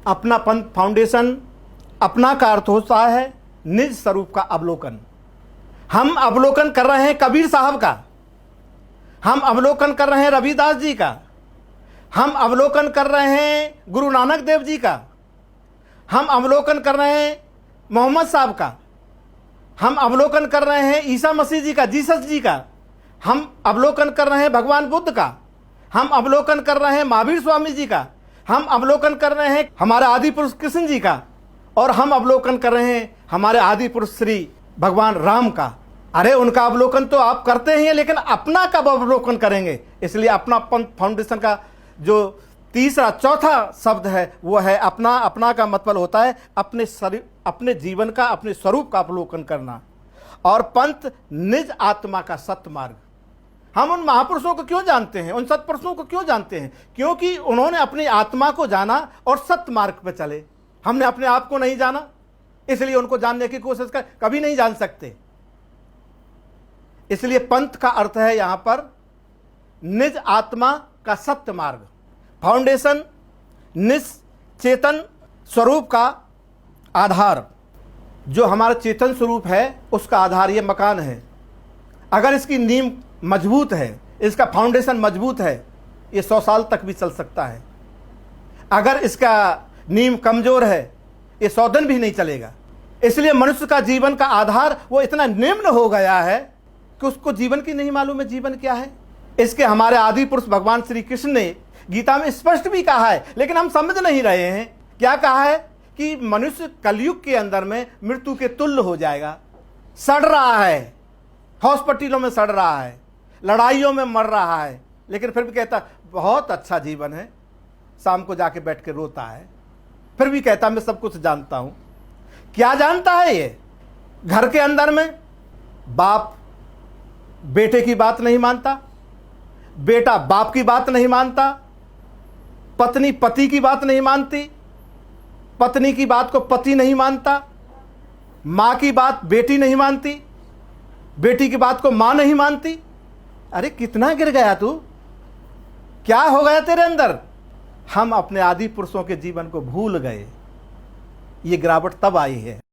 अपना पंथ फाउंडेशन, अपना का अर्थ होता है निज स्वरूप का अवलोकन। हम अवलोकन कर रहे हैं कबीर साहब का, हम अवलोकन कर रहे हैं रविदास जी का, हम अवलोकन कर रहे हैं गुरु नानक देव जी का, हम अवलोकन कर रहे हैं मोहम्मद साहब का, हम अवलोकन कर रहे हैं ईसा मसीह जी का, जीसस जी का, हम अवलोकन कर रहे हैं भगवान बुद्ध का, हम अवलोकन कर रहे हैं महावीर स्वामी जी का, हम अवलोकन कर रहे हैं हमारे आदि पुरुष कृष्ण जी का, और हम अवलोकन कर रहे हैं हमारे आदि पुरुष श्री भगवान राम का। अरे उनका अवलोकन तो आप करते ही हैं, लेकिन अपना कब अवलोकन करेंगे? इसलिए अपना पंथ फाउंडेशन का जो तीसरा चौथा शब्द है वो है अपना। अपना का मतलब होता है अपने शरीर, अपने जीवन का, अपने स्वरूप का अवलोकन करना। और पंथ निज आत्मा का सत्य मार्ग। हम उन महापुरुषों को क्यों जानते हैं, उन सत्पुरुषों को क्यों जानते हैं? क्योंकि उन्होंने अपनी आत्मा को जाना और सत्य मार्ग पर चले। हमने अपने आप को नहीं जाना, इसलिए उनको जानने की कोशिश कर, कभी नहीं जान सकते। इसलिए पंथ का अर्थ है यहां पर निज आत्मा का सत्य मार्ग। फाउंडेशन निज चेतन स्वरूप का आधार, जो हमारा चेतन स्वरूप है उसका आधार ये मकान है। अगर इसकी नींव मजबूत है, इसका फाउंडेशन मजबूत है, ये 100 साल तक भी चल सकता है। अगर इसका नींव कमजोर है, ये 100 दिन भी नहीं चलेगा। इसलिए मनुष्य का जीवन का आधार वो इतना निम्न हो गया है कि उसको जीवन की नहीं मालूम है जीवन क्या है। इसके हमारे आदि पुरुष भगवान श्री कृष्ण ने गीता में स्पष्ट भी कहा है, लेकिन हम समझ नहीं रहे हैं। क्या कहा है कि मनुष्य कलयुग के अंदर में मृत्यु के तुल्य हो जाएगा, सड़ रहा है, हॉस्पिटलों में सड़ रहा है, लड़ाइयों में मर रहा है, लेकिन फिर भी कहता बहुत अच्छा जीवन है। शाम को जाके बैठ के रोता है, फिर भी कहता मैं सब कुछ जानता हूं। क्या जानता है ये? घर के अंदर में बाप बेटे की बात नहीं मानता, बेटा बाप की बात नहीं मानता, पत्नी पति की बात नहीं मानती, पत्नी की बात को पति नहीं मानता, मां की बात बेटी नहीं मानती, बेटी की बात को मां नहीं मानती। अरे कितना गिर गया तू, क्या हो गया तेरे अंदर? हम अपने आदि पुरुषों के जीवन को भूल गए। ये गिरावट तब आई है।